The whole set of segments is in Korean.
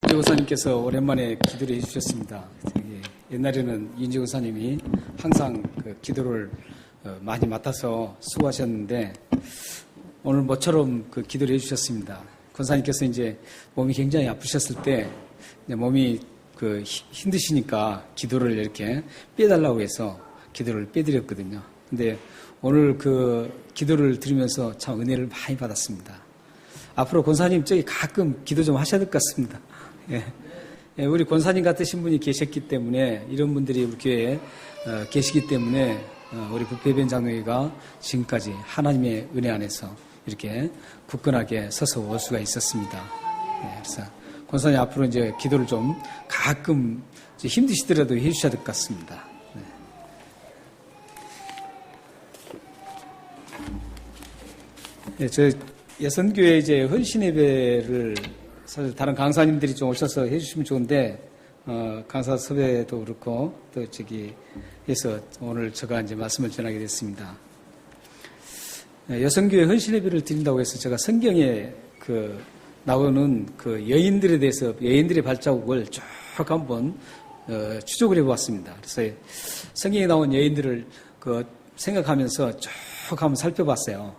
윤재 권사님께서 오랜만에 기도를 해주셨습니다. 옛날에는 윤재 권사님이 항상 그 기도를 많이 맡아서 수고하셨는데 오늘 모처럼 그 기도를 해주셨습니다. 권사님께서 이제 몸이 굉장히 아프셨을 때 몸이 그 힘드시니까 기도를 이렇게 빼달라고 해서 기도를 빼드렸거든요. 근데 오늘 그 기도를 들으면서 참 은혜를 많이 받았습니다. 앞으로 권사님 저기 가끔 기도 좀 하셔야 될 것 같습니다. 예. 우리 권사님 같으신 분이 계셨기 때문에 이런 분들이 우리 교회에 계시기 때문에 우리 부패변 장로회가 지금까지 하나님의 은혜 안에서 이렇게 굳건하게 서서 올 수가 있었습니다. 예, 그래서 권사님 앞으로 이제 기도를 좀 가끔 힘드시더라도 해주셔야 될 것 같습니다. 네, 저 예선교회 이제 헌신 예배를 사실 다른 강사님들이 좀 오셔서 해주시면 좋은데 강사 섭외도 그렇고 또 해서 오늘 제가 이제 말씀을 전하게 됐습니다. 여성교회 헌신 예배를 드린다고 해서 제가 성경에 나오는 그 여인들에 대해서 여인들의 발자국을 쭉 한번 추적을 해보았습니다. 그래서 성경에 나온 여인들을 생각하면서 쭉 한번 살펴봤어요.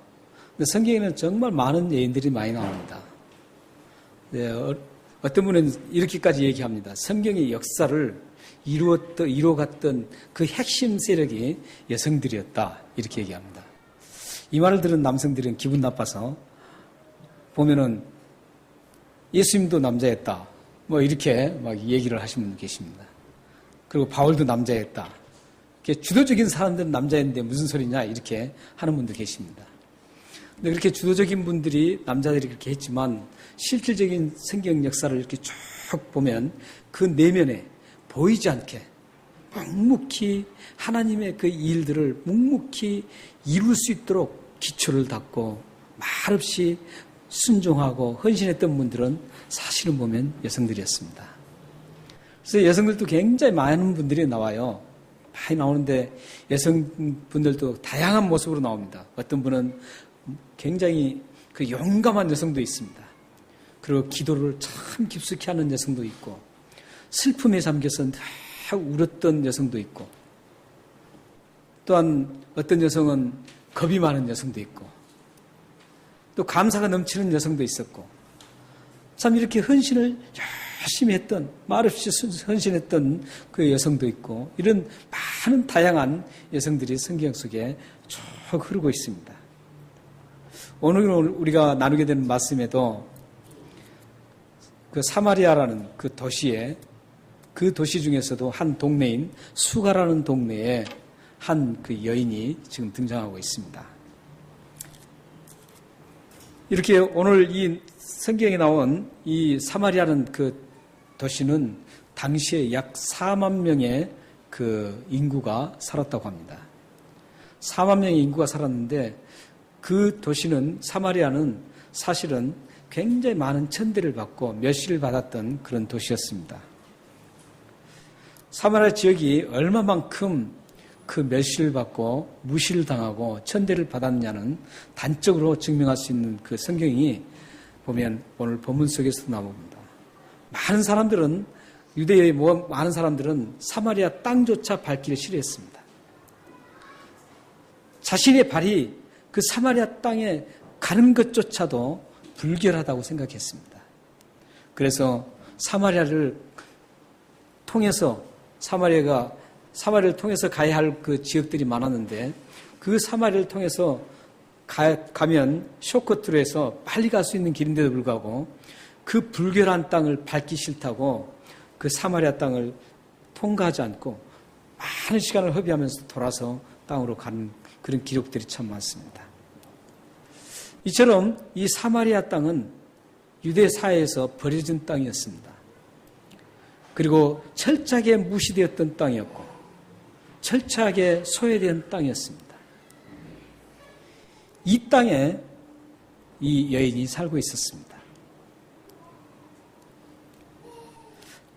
근데 성경에는 정말 많은 여인들이 많이 나옵니다. 네, 어떤 분은 이렇게까지 얘기합니다. 성경의 역사를 이루어갔던 그 핵심 세력이 여성들이었다. 이렇게 얘기합니다. 이 말을 들은 남성들은 기분 나빠서 보면은 예수님도 남자였다. 뭐 이렇게 막 얘기를 하시는 분 계십니다. 그리고 바울도 남자였다. 이렇게 주도적인 사람들은 남자였는데 무슨 소리냐 이렇게 하는 분도 계십니다. 근데 그렇게 주도적인 분들이 남자들이 그렇게 했지만 실질적인 성경 역사를 이렇게 쭉 보면 그 내면에 보이지 않게 묵묵히 하나님의 그 일들을 묵묵히 이룰 수 있도록 기초를 닦고 말없이 순종하고 헌신했던 분들은 사실은 보면 여성들이었습니다. 그래서 여성들도 굉장히 많은 분들이 나와요. 많이 나오는데 여성분들도 다양한 모습으로 나옵니다. 어떤 분은 굉장히 그 용감한 여성도 있습니다. 그리고 기도를 참 깊숙이 하는 여성도 있고 슬픔에 잠겨서 다 울었던 여성도 있고 또한 어떤 여성은 겁이 많은 여성도 있고 또 감사가 넘치는 여성도 있었고 참 이렇게 헌신을 열심히 했던 말없이 헌신했던 그 여성도 있고 이런 많은 다양한 여성들이 성경 속에 쭉 흐르고 있습니다. 오늘 우리가 나누게 되는 말씀에도 그 사마리아라는 그 도시에 그 도시 중에서도 한 동네인 수가라는 동네에 한 그 여인이 지금 등장하고 있습니다. 이렇게 오늘 이 성경에 나온 이 사마리아라는 그 도시는 당시에 약 4만 명의 그 인구가 살았다고 합니다. 4만 명의 인구가 살았는데 그 도시는 사마리아는 사실은 굉장히 많은 천대를 받고 멸시를 받았던 그런 도시였습니다. 사마리아 지역이 얼마만큼 그 멸시를 받고 무시를 당하고 천대를 받았냐는 단적으로 증명할 수 있는 그 성경이 보면 오늘 본문 속에서도 나옵니다. 많은 사람들은 유대의 많은 사람들은 사마리아 땅조차 밟기를 싫어했습니다. 자신의 발이 그 사마리아 땅에 가는 것조차도 불결하다고 생각했습니다. 그래서 사마리아를 통해서 사마리아를 통해서 가야 할 그 지역들이 많았는데 그 사마리아를 통해서 가면 쇼커트로 해서 빨리 갈 수 있는 길인데도 불구하고 그 불결한 땅을 밟기 싫다고 그 사마리아 땅을 통과하지 않고 많은 시간을 허비하면서 돌아서 땅으로 가는 그런 기록들이 참 많습니다. 이처럼 이 사마리아 땅은 유대 사회에서 버려진 땅이었습니다. 그리고 철저하게 무시되었던 땅이었고 철저하게 소외된 땅이었습니다. 이 땅에 이 여인이 살고 있었습니다.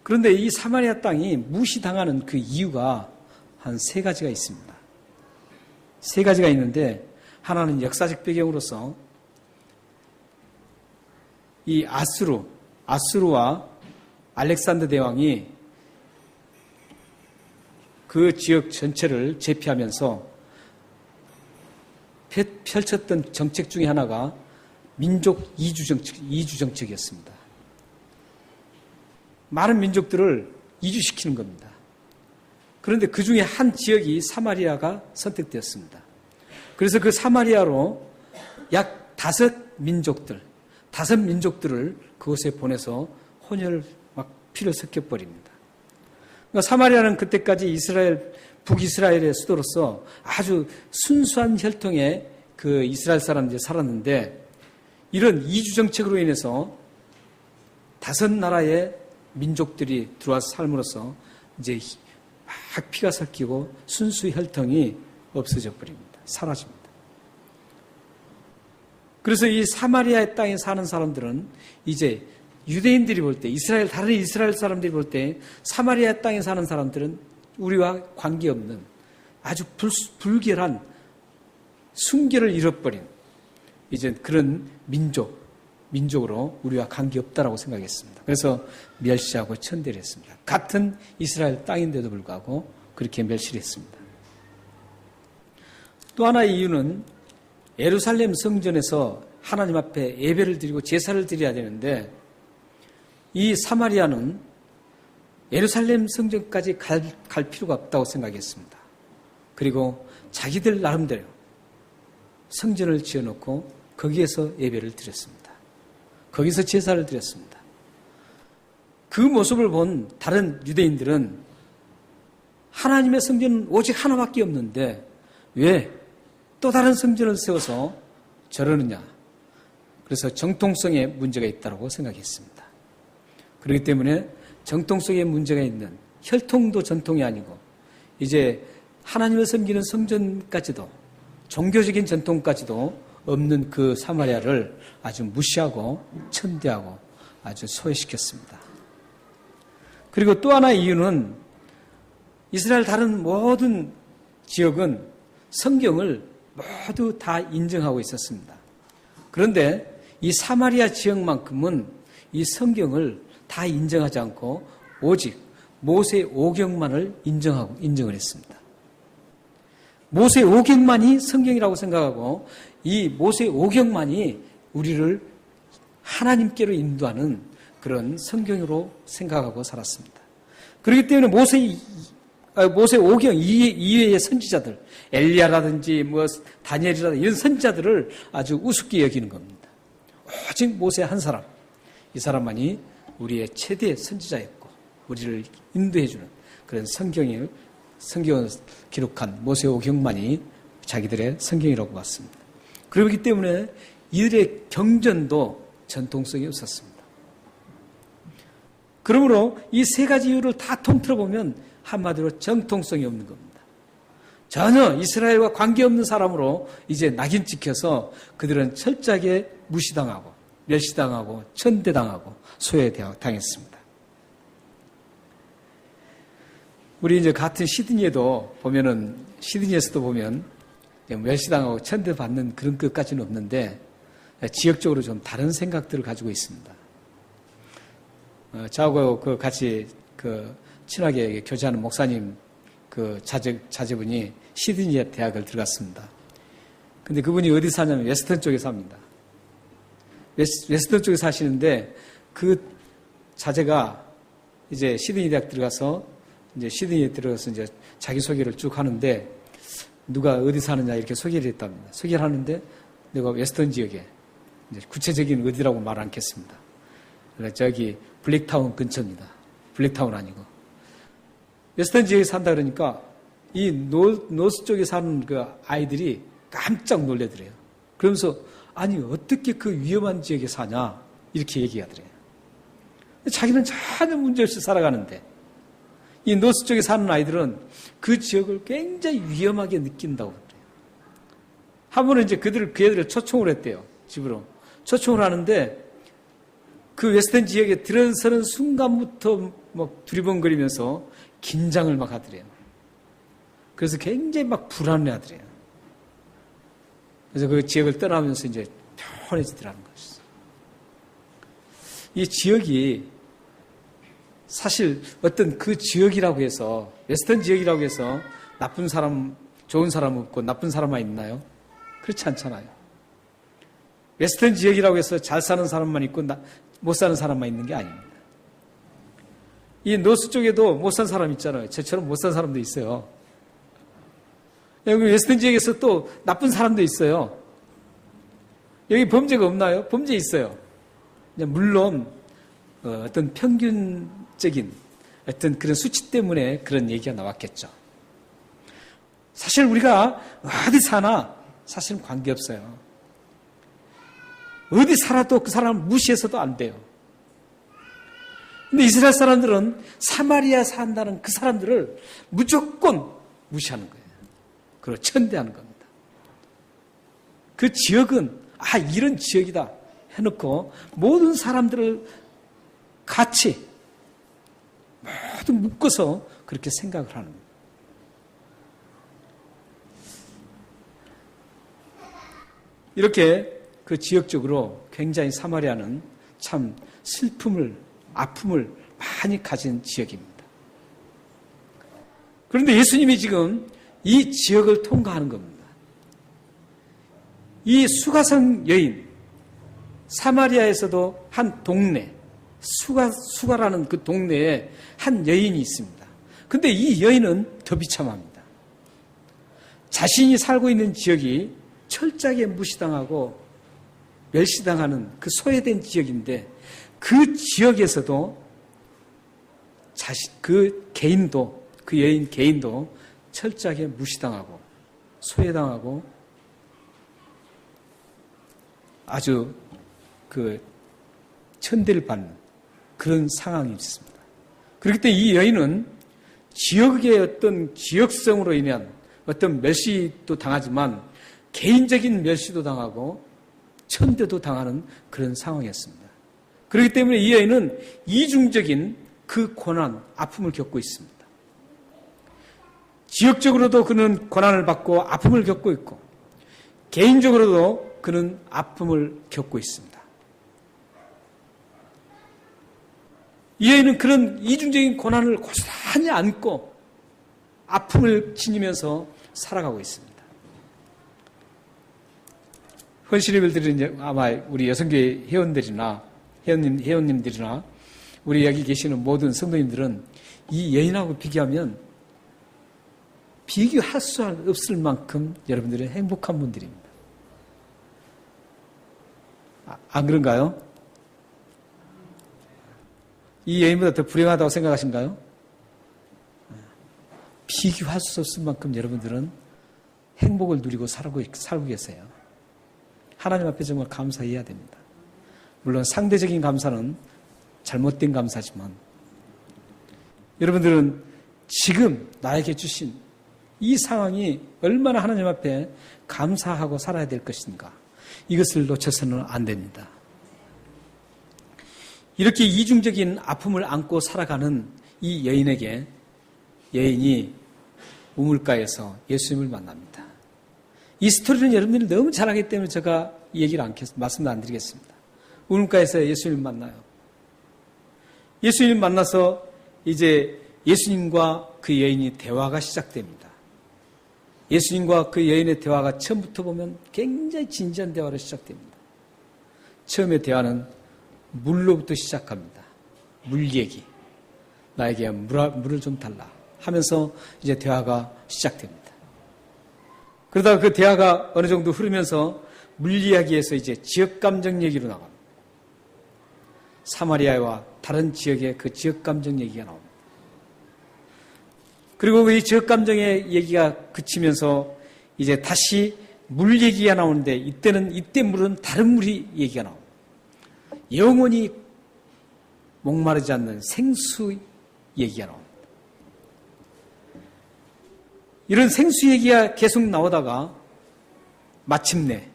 그런데 이 사마리아 땅이 무시당하는 그 이유가 한 3가지가 있습니다. 3가지가 있는데 하나는 역사적 배경으로서 이 아수르와 알렉산더 대왕이 그 지역 전체를 제패하면서 펼쳤던 정책 중에 하나가 민족 이주 정책이었습니다. 많은 민족들을 이주시키는 겁니다. 그런데 그 중에 한 지역이 사마리아가 선택되었습니다. 그래서 그 사마리아로 약 5민족들을 그곳에 보내서 혼혈 막 피를 섞여버립니다. 그러니까 사마리아는 그때까지 북이스라엘의 수도로서 아주 순수한 혈통의 그 이스라엘 사람들이 살았는데, 이런 이주 정책으로 인해서 5나라의 민족들이 들어와서 삶으로써 이제 막 피가 섞이고 순수 혈통이 없어져 버립니다. 사라집니다. 그래서 이 사마리아의 땅에 사는 사람들은 이제 유대인들이 볼 때, 다른 이스라엘 사람들이 볼 때 사마리아 땅에 사는 사람들은 우리와 관계없는 아주 불결한 순결을 잃어버린 이제 그런 민족으로 우리와 관계없다라고 생각했습니다. 그래서 멸시하고 천대를 했습니다. 같은 이스라엘 땅인데도 불구하고 그렇게 멸시를 했습니다. 또 하나의 이유는 예루살렘 성전에서 하나님 앞에 예배를 드리고 제사를 드려야 되는데, 이 사마리아는 예루살렘 성전까지 갈 필요가 없다고 생각했습니다. 그리고 자기들 나름대로 성전을 지어놓고 거기에서 예배를 드렸습니다. 거기서 제사를 드렸습니다. 그 모습을 본 다른 유대인들은 하나님의 성전은 오직 하나밖에 없는데 왜 또 다른 성전을 세워서 저러느냐. 그래서 정통성에 문제가 있다고 생각했습니다. 그렇기 때문에 정통성에 문제가 있는, 혈통도 전통이 아니고 이제 하나님을 섬기는 성전까지도, 종교적인 전통까지도 없는 그 사마리아를 아주 무시하고 천대하고 아주 소외시켰습니다. 그리고 또 하나의 이유는 이스라엘 다른 모든 지역은 성경을 모두 다 인정하고 있었습니다. 그런데 이 사마리아 지역만큼은 이 성경을 다 인정하지 않고 오직 모세 오경만을 인정을 했습니다. 모세 오경만이 성경이라고 생각하고 이 모세 오경만이 우리를 하나님께로 인도하는 그런 성경으로 생각하고 살았습니다. 그렇기 때문에 모세 오경 이외의 선지자들, 엘리야라든지 다니엘이라든지 이런 선지자들을 아주 우습게 여기는 겁니다. 오직 모세 한 사람, 이 사람만이 우리의 최대 선지자였고 우리를 인도해주는 그런 성경을 기록한 모세 오경만이 자기들의 성경이라고 봤습니다. 그렇기 때문에 이들의 경전도 전통성이 없었습니다. 그러므로 이 세 가지 이유를 다 통틀어 보면 한마디로 정통성이 없는 겁니다. 전혀 이스라엘과 관계없는 사람으로 이제 낙인 찍혀서 그들은 철저하게 무시당하고 멸시당하고 천대당하고 소외당했습니다. 우리 이제 같은 시드니에서도 보면 멸시당하고 천대받는 그런 것까지는 없는데 지역적으로 좀 다른 생각들을 가지고 있습니다. 저하고 같이 친하게 교제하는 목사님 자제분이 시드니 대학을 들어갔습니다. 근데 그분이 어디 사냐면 웨스턴 쪽에 삽니다. 웨스턴 쪽에 사시는데 그 자제가 이제 시드니 대학 들어가서 이제 자기 소개를 쭉 하는데 누가 어디 사느냐 이렇게 소개를 했답니다. 소개를 하는데 내가 웨스턴 지역에 이제 구체적인 어디라고 말 않겠습니다. 저기 블랙타운 근처입니다. 블랙타운 아니고 웨스턴 지역에 산다 그러니까 이 노스 쪽에 사는 그 아이들이 깜짝 놀래더래요. 그러면서 아니 어떻게 그 위험한 지역에 사냐 이렇게 얘기하더래요. 자기는 전혀 문제없이 살아가는데 이 노스 쪽에 사는 아이들은 그 지역을 굉장히 위험하게 느낀다고 그래요. 한 번은 이제 그 애들을 초청을 했대요. 집으로 초청을 하는데 그 웨스턴 지역에 들어서는 순간부터 막 두리번거리면서 긴장을 막 하더래요. 그래서 굉장히 막 불안해 하더래요. 그래서 그 지역을 떠나면서 이제 편해지더라는 것이죠. 이 지역이 사실 어떤 그 지역이라고 해서, 웨스턴 지역이라고 해서 나쁜 사람, 좋은 사람 없고 나쁜 사람만 있나요? 그렇지 않잖아요. 웨스턴 지역이라고 해서 잘 사는 사람만 있고 못 사는 사람만 있는 게 아닙니다. 이 노스 쪽에도 못 산 사람 있잖아요. 저처럼 못 산 사람도 있어요. 여기 웨스턴 지역에서 또 나쁜 사람도 있어요. 여기 범죄가 없나요? 범죄 있어요. 물론 어떤 평균적인 어떤 그런 수치 때문에 그런 얘기가 나왔겠죠. 사실 우리가 어디 사나 사실은 관계없어요. 어디 살아도 그 사람을 무시해서도 안 돼요. 근데 이스라엘 사람들은 사마리아 산다는 그 사람들을 무조건 무시하는 거예요. 그리고 천대하는 겁니다. 그 지역은 이런 지역이다 해놓고 모든 사람들을 같이 모두 묶어서 그렇게 생각을 하는 거예요. 이렇게 그 지역적으로 굉장히 사마리아는 참 슬픔을, 아픔을 많이 가진 지역입니다. 그런데 예수님이 지금 이 지역을 통과하는 겁니다. 이 수가성 여인, 사마리아에서도 한 동네, 수가라는 그 동네에 한 여인이 있습니다. 근데 이 여인은 더 비참합니다. 자신이 살고 있는 지역이 철저하게 무시당하고 멸시당하는 그 소외된 지역인데 그 지역에서도 그 개인도, 그 여인 개인도 철저하게 무시당하고 소외당하고 아주 그 천대를 받는 그런 상황이 있습니다. 그렇기 때문에 이 여인은 지역의 어떤 지역성으로 인한 어떤 멸시도 당하지만 개인적인 멸시도 당하고 천대도 당하는 그런 상황이었습니다. 그렇기 때문에 이 여인은 이중적인 그 고난, 아픔을 겪고 있습니다. 지역적으로도 그는 고난을 받고 아픔을 겪고 있고 개인적으로도 그는 아픔을 겪고 있습니다. 이 여인은 그런 이중적인 고난을 고스란히 안고 아픔을 지니면서 살아가고 있습니다. 헌신예배를 드리는 아마 우리 여성교회 회원님들이나 우리 여기 계시는 모든 성도님들은 이 여인하고 비교하면 비교할 수 없을 만큼 여러분들은 행복한 분들입니다. 안 그런가요? 이 여인보다 더 불행하다고 생각하신가요? 비교할 수 없을 만큼 여러분들은 행복을 누리고 살고 계세요. 하나님 앞에 정말 감사해야 됩니다. 물론 상대적인 감사는 잘못된 감사지만 여러분들은 지금 나에게 주신 이 상황이 얼마나 하나님 앞에 감사하고 살아야 될 것인가, 이것을 놓쳐서는 안 됩니다. 이렇게 이중적인 아픔을 안고 살아가는 이 여인에게 여인이 우물가에서 예수님을 만납니다. 이 스토리는 여러분들이 너무 잘 알기 때문에 제가 이 얘기를 말씀을 안 드리겠습니다. 우물가에서 예수님을 만나요. 예수님 만나서 이제 예수님과 그 여인이 대화가 시작됩니다. 예수님과 그 여인의 대화가 처음부터 보면 굉장히 진지한 대화로 시작됩니다. 처음에 대화는 물로부터 시작합니다. 물 얘기. 나에게 물을 좀 달라 하면서 이제 대화가 시작됩니다. 그러다가 그 대화가 어느 정도 흐르면서 물 이야기에서 이제 지역 감정 얘기로 나갑니다. 사마리아와 다른 지역의 그 지역 감정 얘기가 나옵니다. 그리고 이 지역 감정의 얘기가 그치면서 이제 다시 물 얘기가 나오는데 이때 물은 다른 물이 얘기가 나옵니다. 영원히 목마르지 않는 생수 얘기가 나옵니다. 이런 생수 얘기가 계속 나오다가 마침내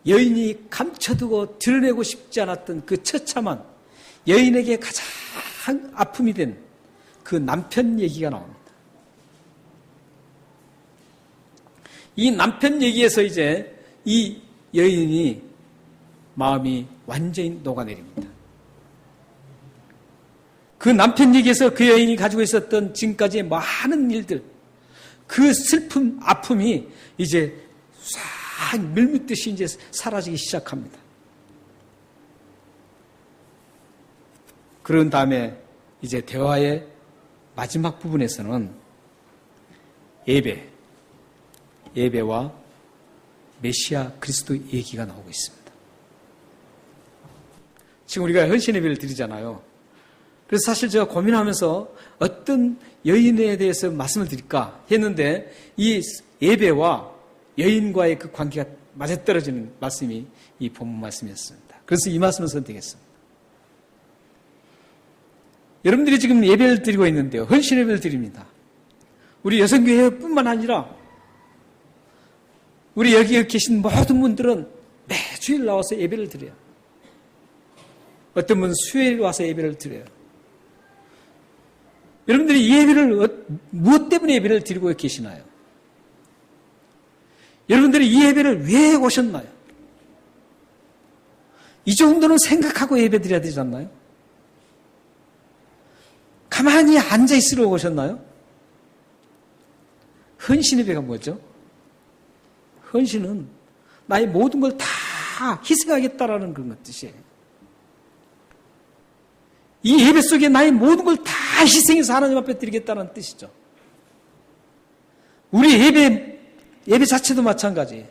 여인이 감춰두고 드러내고 싶지 않았던 그 처참한 여인에게 가장 아픔이 된 그 남편 얘기가 나옵니다. 이 남편 얘기에서 이제 이 여인이 마음이 완전히 녹아내립니다. 그 남편 얘기에서 그 여인이 가지고 있었던 지금까지의 많은 일들, 그 슬픔, 아픔이 이제 싹 밀묻듯이 이제 사라지기 시작합니다. 그런 다음에 이제 대화의 마지막 부분에서는 예배와 메시아 그리스도 얘기가 나오고 있습니다. 지금 우리가 헌신 예배를 드리잖아요. 그래서 사실 제가 고민하면서 어떤 여인에 대해서 말씀을 드릴까 했는데 이 예배와 여인과의 그 관계가 맞아떨어지는 말씀이 이 본문 말씀이었습니다. 그래서 이 말씀을 선택했습니다. 여러분들이 지금 예배를 드리고 있는데요. 헌신 예배를 드립니다. 우리 여성교회뿐만 아니라 우리 여기 계신 모든 분들은 매주일 나와서 예배를 드려요. 어떤 분은 수요일 와서 예배를 드려요. 여러분들이 이 예배를 무엇 때문에 예배를 드리고 계시나요? 여러분들이 이 예배를 왜 오셨나요? 이 정도는 생각하고 예배 드려야 되지 않나요? 가만히 앉아 있으러 오셨나요? 헌신 예배가 뭐죠? 헌신은 나의 모든 걸 다 희생하겠다라는 그런 뜻이에요. 이 예배 속에 나의 모든 걸 다 희생해서 하나님 앞에 드리겠다는 뜻이죠. 우리 예배 자체도 마찬가지예요.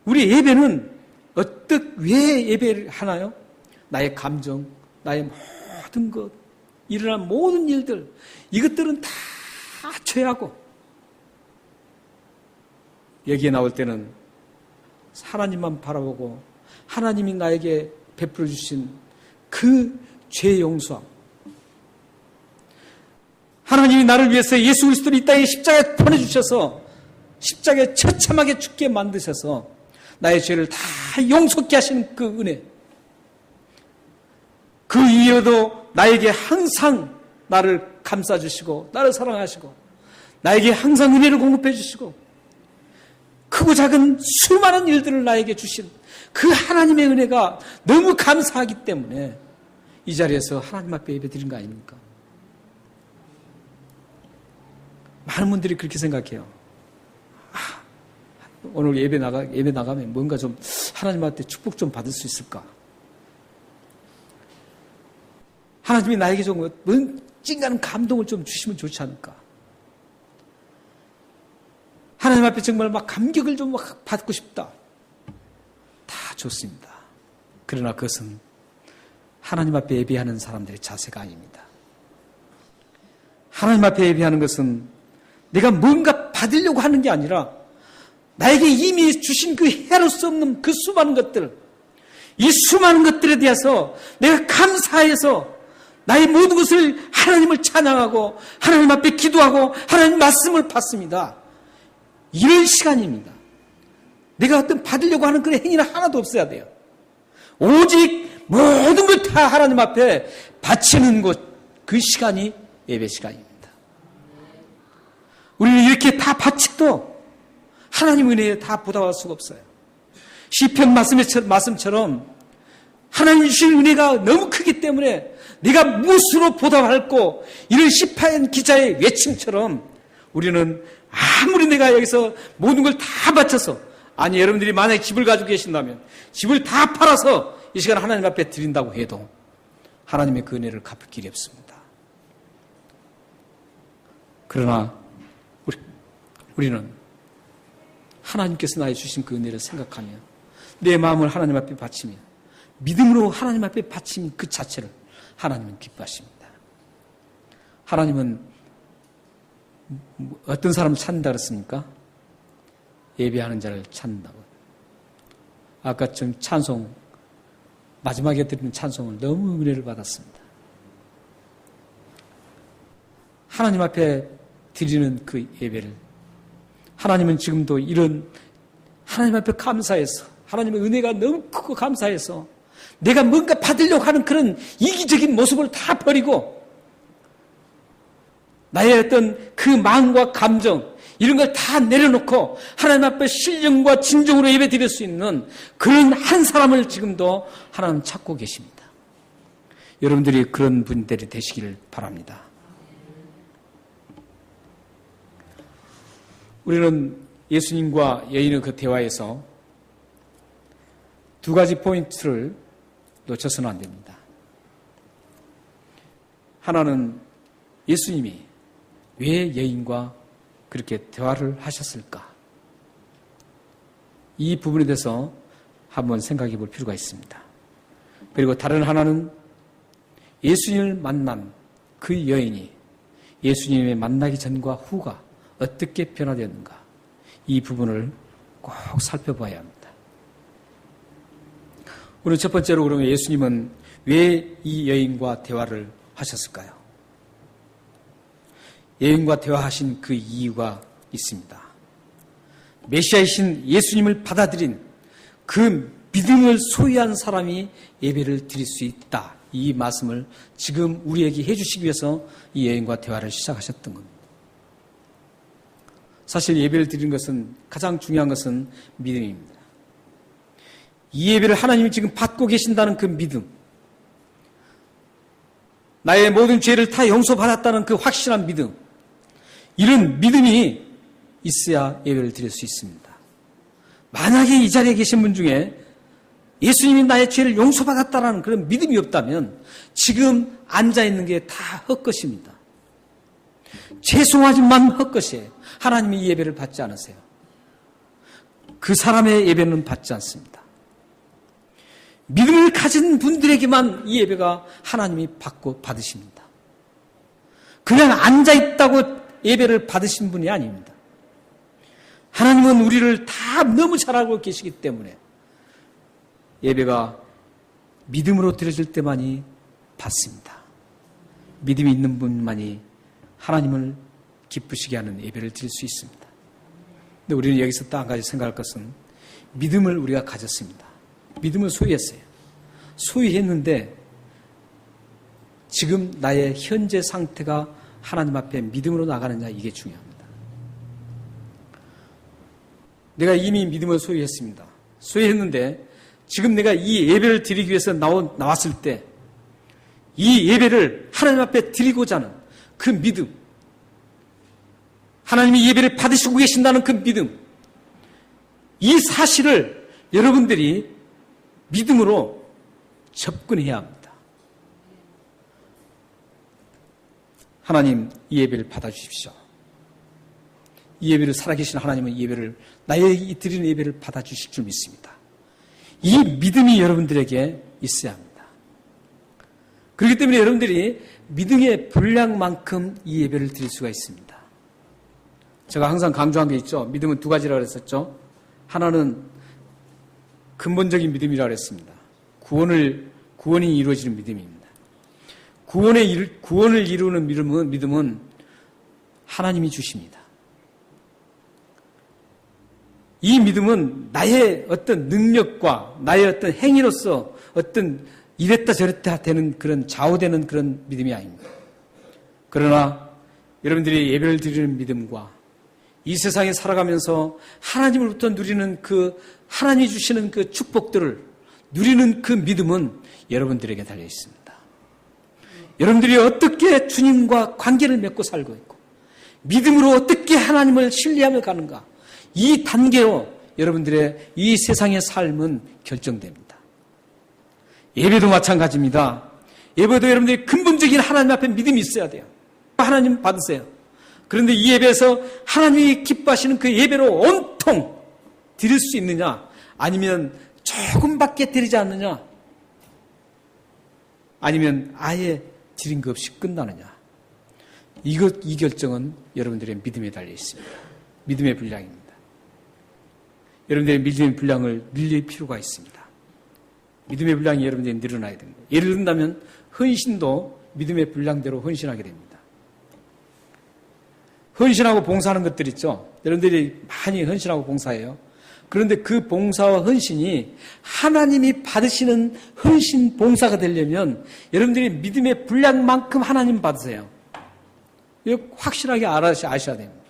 우리 예배는 왜 예배를 하나요? 나의 감정, 나의 모든 것, 일어난 모든 일들, 이것들은 다 죄하고 여기에 나올 때는 하나님만 바라보고 하나님이 나에게 베풀어 주신 그 죄 용서함, 하나님이 나를 위해서 예수 그리스도를 이 땅에 십자가에 보내주셔서 십자가에 처참하게 죽게 만드셔서 나의 죄를 다 용서케 하시는 그 은혜, 그 이후에도 나에게 항상 나를 감싸주시고 나를 사랑하시고 나에게 항상 은혜를 공급해 주시고 크고 작은 수많은 일들을 나에게 주신 그 하나님의 은혜가 너무 감사하기 때문에 이 자리에서 하나님 앞에 예배 드린 거 아닙니까? 많은 분들이 그렇게 생각해요. 오늘 예배 나가면 뭔가 좀 하나님한테 축복 좀 받을 수 있을까? 하나님이 나에게 좀 찡한 감동을 좀 주시면 좋지 않을까? 하나님 앞에 정말 막 감격을 좀 막 받고 싶다. 다 좋습니다. 그러나 그것은 하나님 앞에 예배하는 사람들의 자세가 아닙니다. 하나님 앞에 예배하는 것은 내가 뭔가 받으려고 하는 게 아니라 나에게 이미 주신 그 헤아릴 수 없는 그 수많은 것들, 이 수많은 것들에 대해서 내가 감사해서 나의 모든 것을 하나님을 찬양하고 하나님 앞에 기도하고 하나님 말씀을 받습니다. 이런 시간입니다. 내가 어떤 받으려고 하는 그런 행위는 하나도 없어야 돼요. 오직 모든 걸 다 하나님 앞에 바치는 것, 그 시간이 예배 시간입니다. 우리는 이렇게 다 바쳐도 하나님 은혜에 다 보답할 수가 없어요. 시편 말씀처럼 하나님 주신 은혜가 너무 크기 때문에 내가 무엇으로 보답할고, 이런 시편 기자의 외침처럼 우리는 아무리 내가 여기서 모든 걸 다 바쳐서, 아니 여러분들이 만약에 집을 가지고 계신다면 집을 다 팔아서 이 시간 하나님 앞에 드린다고 해도 하나님의 그 은혜를 갚을 길이 없습니다. 그러나 우리는 하나님께서 나에게 주신 그 은혜를 생각하며 내 마음을 하나님 앞에 바치며 믿음으로 하나님 앞에 바치는 그 자체를 하나님은 기뻐하십니다. 하나님은 어떤 사람을 찾는다 그랬습니까? 예배하는 자를 찾는다고. 아까 좀 찬송, 마지막에 드리는 찬송을 너무 은혜를 받았습니다. 하나님 앞에 드리는 그 예배를 하나님은 지금도 이런 하나님 앞에 감사해서, 하나님의 은혜가 너무 크고 감사해서 내가 뭔가 받으려고 하는 그런 이기적인 모습을 다 버리고 나의 어떤 그 마음과 감정 이런 걸 다 내려놓고 하나님 앞에 신령과 진정으로 예배 드릴 수 있는 그런 한 사람을 지금도 하나님 찾고 계십니다. 여러분들이 그런 분들이 되시기를 바랍니다. 우리는 예수님과 여인의 그 대화에서 두 가지 포인트를 놓쳐서는 안 됩니다. 하나는 예수님이 왜 여인과 그렇게 대화를 하셨을까? 이 부분에 대해서 한번 생각해 볼 필요가 있습니다. 그리고 다른 하나는 예수님을 만난 그 여인이 예수님의 만나기 전과 후가 어떻게 변화되었는가? 이 부분을 꼭 살펴봐야 합니다. 오늘 첫 번째로 그러면 예수님은 왜 이 여인과 대화를 하셨을까요? 여인과 대화하신 그 이유가 있습니다. 메시아이신 예수님을 받아들인 그 믿음을 소유한 사람이 예배를 드릴 수 있다. 이 말씀을 지금 우리에게 해주시기 위해서 이 여인과 대화를 시작하셨던 겁니다. 사실 예배를 드리는 것은 가장 중요한 것은 믿음입니다. 이 예배를 하나님이 지금 받고 계신다는 그 믿음, 나의 모든 죄를 다 용서받았다는 그 확실한 믿음, 이런 믿음이 있어야 예배를 드릴 수 있습니다. 만약에 이 자리에 계신 분 중에 예수님이 나의 죄를 용서받았다는 그런 믿음이 없다면 지금 앉아있는 게 다 헛것입니다. 죄송하지만 헛것이에요. 하나님이 이 예배를 받지 않으세요. 그 사람의 예배는 받지 않습니다. 믿음을 가진 분들에게만 이 예배가 하나님이 받으십니다. 그냥 앉아있다고 예배를 받으신 분이 아닙니다. 하나님은 우리를 다 너무 잘 알고 계시기 때문에 예배가 믿음으로 드려질 때만이 받습니다. 믿음이 있는 분만이 하나님을 기쁘시게 하는 예배를 드릴 수 있습니다. 근데 우리는 여기서 또 한 가지 생각할 것은 믿음을 우리가 가졌습니다. 믿음을 소유했어요. 소유했는데 지금 나의 현재 상태가 하나님 앞에 믿음으로 나가느냐, 이게 중요합니다. 내가 이미 믿음을 소유했습니다. 소유했는데 지금 내가 이 예배를 드리기 위해서 나왔을 때 이 예배를 하나님 앞에 드리고자 하는 그 믿음, 하나님이 예배를 받으시고 계신다는 그 믿음, 이 사실을 여러분들이 믿음으로 접근해야 합니다. 하나님, 이 예배를 받아주십시오. 이 예배를 살아계신 하나님은 이 예배를, 나에게 드리는 예배를 받아주실 줄 믿습니다. 이 믿음이 여러분들에게 있어야 합니다. 그렇기 때문에 여러분들이 믿음의 분량만큼 이 예배를 드릴 수가 있습니다. 제가 항상 강조한 게 있죠. 믿음은 두 가지라고 그랬었죠. 하나는 근본적인 믿음이라고 그랬습니다. 구원이 이루어지는 믿음입니다. 구원을 이루는 믿음은 하나님이 주십니다. 이 믿음은 나의 어떤 능력과 나의 어떤 행위로서 어떤 이랬다 저랬다 되는 그런 좌우되는 그런 믿음이 아닙니다. 그러나 여러분들이 예배를 드리는 믿음과 이 세상에 살아가면서 하나님으로부터 누리는 그 하나님이 주시는 그 축복들을 누리는 그 믿음은 여러분들에게 달려 있습니다. 여러분들이 어떻게 주님과 관계를 맺고 살고 있고 믿음으로 어떻게 하나님을 신뢰하며 가는가, 이 단계로 여러분들의 이 세상의 삶은 결정됩니다. 예배도 마찬가지입니다. 예배도 여러분들이 근본적인 하나님 앞에 믿음이 있어야 돼요. 하나님 받으세요. 그런데 이 예배에서 하나님이 기뻐하시는 그 예배로 온통 드릴 수 있느냐, 아니면 조금밖에 드리지 않느냐, 아니면 아예 드린 것 없이 끝나느냐, 이 결정은 여러분들의 믿음에 달려 있습니다. 믿음의 분량입니다. 여러분들의 믿음의 분량을 늘릴 필요가 있습니다. 믿음의 분량이 여러분들이 늘어나야 됩니다. 예를 든다면 헌신도 믿음의 분량대로 헌신하게 됩니다. 헌신하고 봉사하는 것들 있죠. 여러분들이 많이 헌신하고 봉사해요. 그런데 그 봉사와 헌신이 하나님이 받으시는 헌신 봉사가 되려면 여러분들이 믿음의 분량만큼 하나님 받으세요. 이거 확실하게 아셔야 됩니다.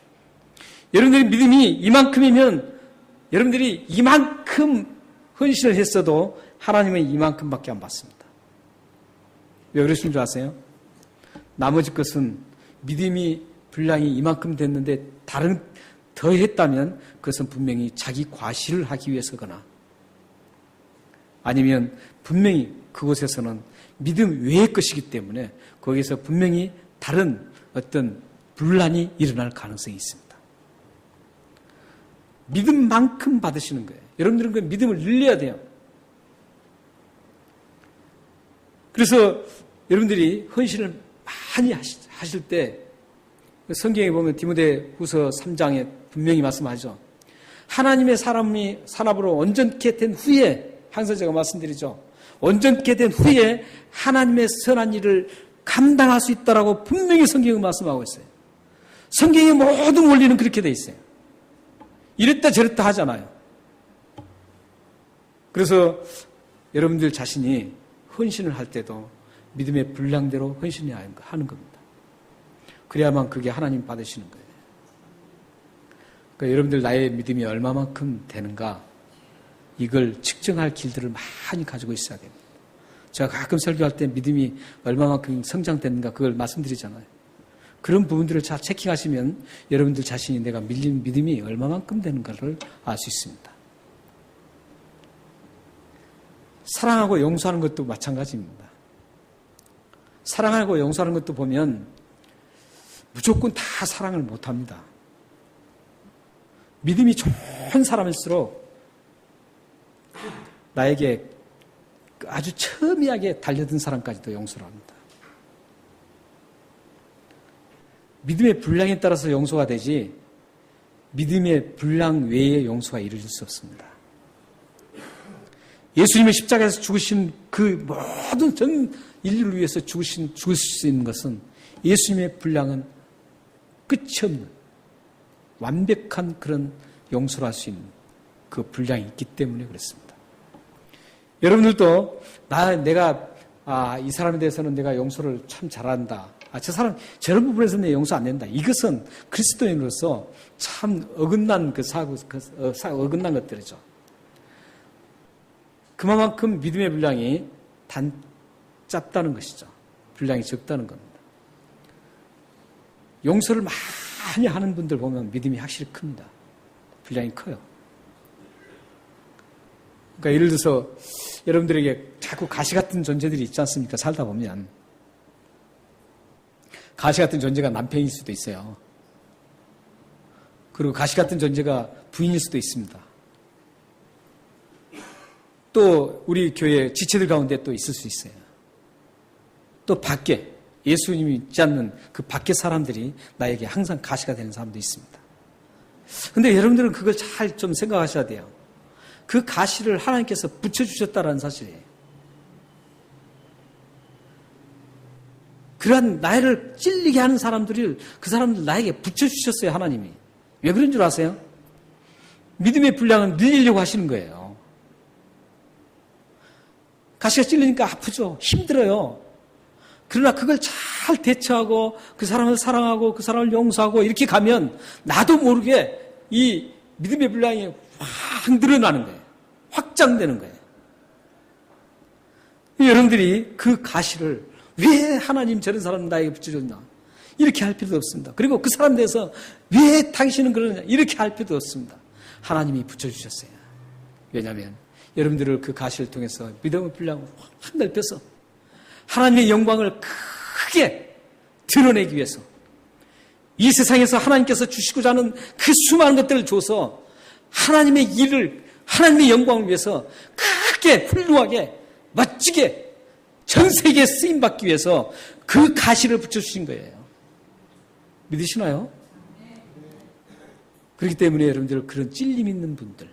여러분들의 믿음이 이만큼이면 여러분들이 이만큼 헌신을 했어도 하나님은 이만큼밖에 안 받습니다. 왜 그러신 줄 아세요? 나머지 것은 믿음이 분량이 이만큼 됐는데 더 했다면 그것은 분명히 자기 과시를 하기 위해서거나 아니면 분명히 그곳에서는 믿음 외의 것이기 때문에 거기서 분명히 다른 어떤 분란이 일어날 가능성이 있습니다. 믿음만큼 받으시는 거예요. 여러분들은 그 믿음을 늘려야 돼요. 그래서 여러분들이 헌신을 많이 하실 때 성경에 보면 디모데후서 3장에 분명히 말씀하죠. 하나님의 사람으로 온전케 된 후에 항상 제가 말씀드리죠. 온전케 된 후에 하나님의 선한 일을 감당할 수 있다라고 분명히 성경은 말씀하고 있어요. 성경의 모든 원리는 그렇게 돼 있어요. 이랬다 저랬다 하잖아요. 그래서 여러분들 자신이 헌신을 할 때도 믿음의 분량대로 헌신해야 하는 겁니다. 그래야만 그게 하나님 받으시는 거예요. 그러니까 여러분들 나의 믿음이 얼마만큼 되는가 이걸 측정할 길들을 많이 가지고 있어야 됩니다. 제가 가끔 설교할 때 믿음이 얼마만큼 성장됐는가 그걸 말씀드리잖아요. 그런 부분들을 잘 체킹하시면 여러분들 자신이 내가 밀린 믿음이 얼마만큼 되는가를 알 수 있습니다. 사랑하고 용서하는 것도 마찬가지입니다. 사랑하고 용서하는 것도 보면 무조건 다 사랑을 못합니다. 믿음이 좋은 사람일수록 나에게 아주 첨예하게 달려든 사람까지도 용서를 합니다. 믿음의 분량에 따라서 용서가 되지 믿음의 분량 외에 용서가 이루어질 수 없습니다. 예수님의 십자가에서 죽으신 그 모든 전 인류를 위해서 죽으실 수 있는 것은 예수님의 분량은 끝이 없는 완벽한 그런 용서를 할 수 있는 그 분량이 있기 때문에 그렇습니다. 여러분들도 내가 이 사람에 대해서는 내가 용서를 참 잘한다. 저 사람 저런 부분에서는 내 용서 안 된다. 이것은 그리스도인으로서 참 어긋난 어긋난 것들이죠. 그만큼 믿음의 분량이 짧다는 것이죠. 분량이 적다는 겁니다. 용서를 많이 하는 분들 보면 믿음이 확실히 큽니다. 분량이 커요. 그러니까 예를 들어서 여러분들에게 자꾸 가시 같은 존재들이 있지 않습니까? 살다 보면. 가시 같은 존재가 남편일 수도 있어요. 그리고 가시 같은 존재가 부인일 수도 있습니다. 또 우리 교회 지체들 가운데 또 있을 수 있어요. 또 밖에 예수님이 있지 않는 그 밖에 사람들이 나에게 항상 가시가 되는 사람도 있습니다. 그런데 여러분들은 그걸 잘 좀 생각하셔야 돼요. 그 가시를 하나님께서 붙여주셨다는 사실이에요. 그러한 나를 찔리게 하는 사람들을 그 사람들 나에게 붙여주셨어요. 하나님이. 왜 그런 줄 아세요? 믿음의 분량을 늘리려고 하시는 거예요. 가시가 찔리니까 아프죠. 힘들어요. 그러나 그걸 잘 대처하고 그 사람을 사랑하고 그 사람을 용서하고 이렇게 가면 나도 모르게 이 믿음의 분량이 확 늘어나는 거예요. 확장되는 거예요. 여러분들이 그 가시를 왜 하나님 저런 사람 나에게 붙여줬나 이렇게 할 필요도 없습니다. 그리고 그 사람에 대해서 왜 당신은 그러느냐 이렇게 할 필요도 없습니다. 하나님이 붙여주셨어요. 왜냐하면 여러분들을 그 가시를 통해서 믿음의 분량을 확 넓혀서 하나님의 영광을 크게 드러내기 위해서 이 세상에서 하나님께서 주시고자 하는 그 수많은 것들을 줘서 하나님의 일을 하나님의 영광을 위해서 크게 훌륭하게 멋지게 전 세계에 쓰임받기 위해서 그 가시를 붙여주신 거예요. 믿으시나요? 그렇기 때문에 여러분들 그런 찔림 있는 분들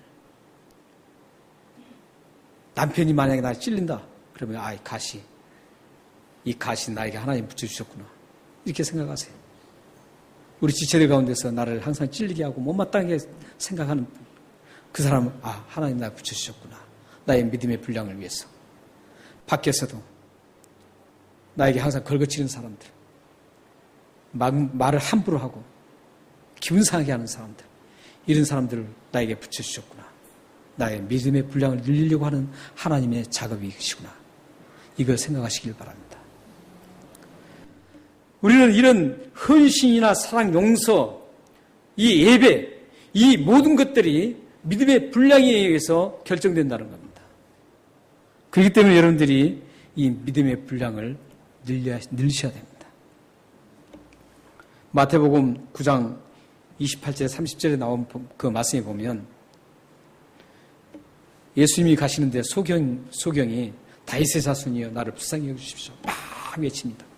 남편이 만약에 나를 찔린다 그러면 이 가시 나에게 하나님 붙여주셨구나 이렇게 생각하세요. 우리 지체들 가운데서 나를 항상 찔리게 하고 못마땅하게 생각하는 그 사람은 하나님 나를 붙여주셨구나 나의 믿음의 분량을 위해서. 밖에서도 나에게 항상 걸거치는 사람들 말을 함부로 하고 기분 상하게 하는 사람들 이런 사람들을 나에게 붙여주셨구나. 나의 믿음의 분량을 늘리려고 하는 하나님의 작업이시구나. 이걸 생각하시길 바랍니다. 우리는 이런 헌신이나 사랑, 용서, 이 예배, 이 모든 것들이 믿음의 분량에 의해서 결정된다는 겁니다. 그렇기 때문에 여러분들이 이 믿음의 분량을 늘리셔야 됩니다. 마태복음 9장 28절 30절에 나온 그 말씀에 보면 예수님이 가시는데 소경이 다윗의 자손이여 나를 불쌍히 여기십시오 막 외칩니다.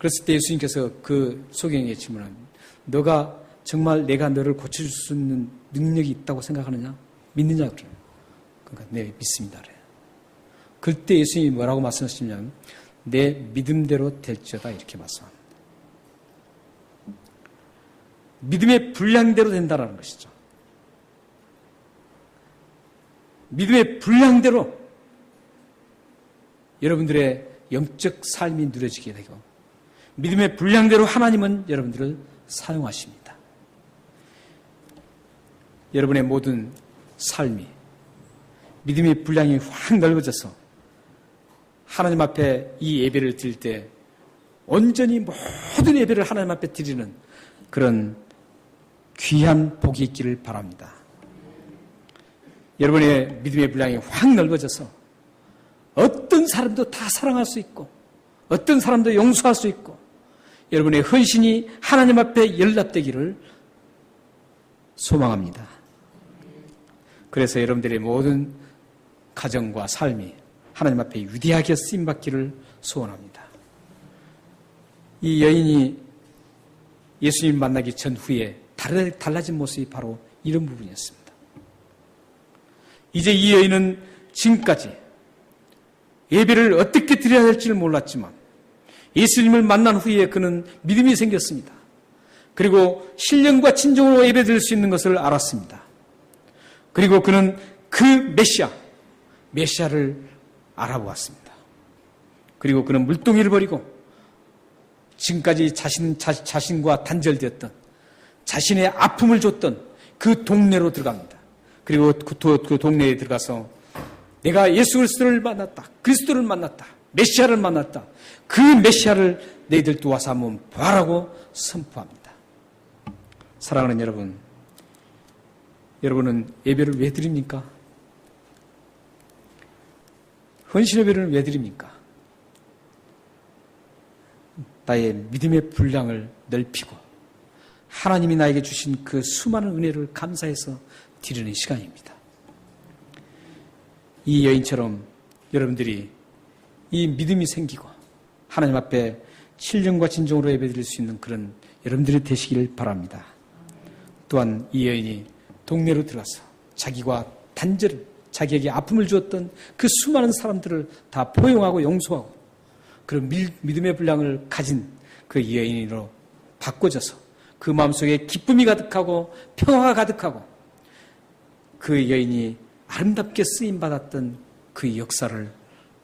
그랬을 때 예수님께서 그 소경에게 외치면 너가 정말 내가 너를 고쳐줄 수 있는 능력이 있다고 생각하느냐? 믿느냐? 그래요. 그러니까 네, 믿습니다. 그래요. 그때 예수님이 뭐라고 말씀하시냐면 내 믿음대로 될지어다 이렇게 말씀합니다. 믿음의 분량대로 된다는 것이죠. 믿음의 분량대로 여러분들의 영적 삶이 누려지게 되고 믿음의 분량대로 하나님은 여러분들을 사용하십니다. 여러분의 모든 삶이 믿음의 분량이 확 넓어져서 하나님 앞에 이 예배를 드릴 때 온전히 모든 예배를 하나님 앞에 드리는 그런 귀한 복이 있기를 바랍니다. 여러분의 믿음의 분량이 확 넓어져서 어떤 사람도 다 사랑할 수 있고 어떤 사람도 용서할 수 있고 여러분의 헌신이 하나님 앞에 연락되기를 소망합니다. 그래서 여러분들의 모든 가정과 삶이 하나님 앞에 위대하게 쓰임받기를 소원합니다. 이 여인이 예수님 만나기 전후에 달라진 모습이 바로 이런 부분이었습니다. 이제 이 여인은 지금까지 예배를 어떻게 드려야 할지를 몰랐지만 예수님을 만난 후에 그는 믿음이 생겼습니다. 그리고 신령과 진정으로 예배드릴 수 있는 것을 알았습니다. 그리고 그는 그 메시아를 알아보았습니다. 그리고 그는 물동이를 버리고 지금까지 자신과 단절되었던 자신의 아픔을 줬던 그 동네로 들어갑니다. 그리고 그 동네에 들어가서 내가 예수 그리스도를 만났다. 그리스도를 만났다. 메시아를 만났다. 그 메시아를 너희들도 와서 한번 보라고 선포합니다. 사랑하는 여러분, 여러분은 예배를 왜 드립니까? 헌신 예배를 왜 드립니까? 나의 믿음의 분량을 넓히고 하나님이 나에게 주신 그 수많은 은혜를 감사해서 드리는 시간입니다. 이 여인처럼 여러분들이 이 믿음이 생기고 하나님 앞에 신령과 진정으로 예배드릴 수 있는 그런 여러분들이 되시길 바랍니다. 또한 이 여인이 동네로 들어가서 자기가 자기에게 아픔을 주었던 그 수많은 사람들을 다 포용하고 용서하고 그런 믿음의 분량을 가진 그 여인으로 바꿔져서 그 마음속에 기쁨이 가득하고 평화가 가득하고 그 여인이 아름답게 쓰임받았던 그 역사를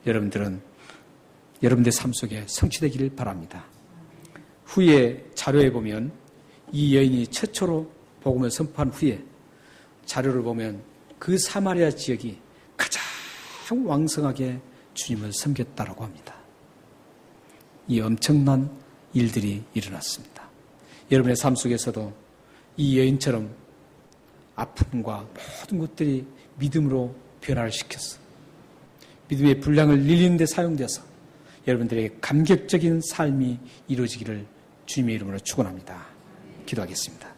여러분들 삶 속에 성취되기를 바랍니다. 후에 자료에 보면 이 여인이 최초로 복음을 선포한 후에 자료를 보면 그 사마리아 지역이 가장 왕성하게 주님을 섬겼다라고 합니다. 이 엄청난 일들이 일어났습니다. 여러분의 삶 속에서도 이 여인처럼 아픔과 모든 것들이 믿음으로 변화를 시켰어. 믿음의 분량을 늘리는 데 사용돼서 여러분들에게 감격적인 삶이 이루어지기를 주님의 이름으로 축원합니다. 기도하겠습니다.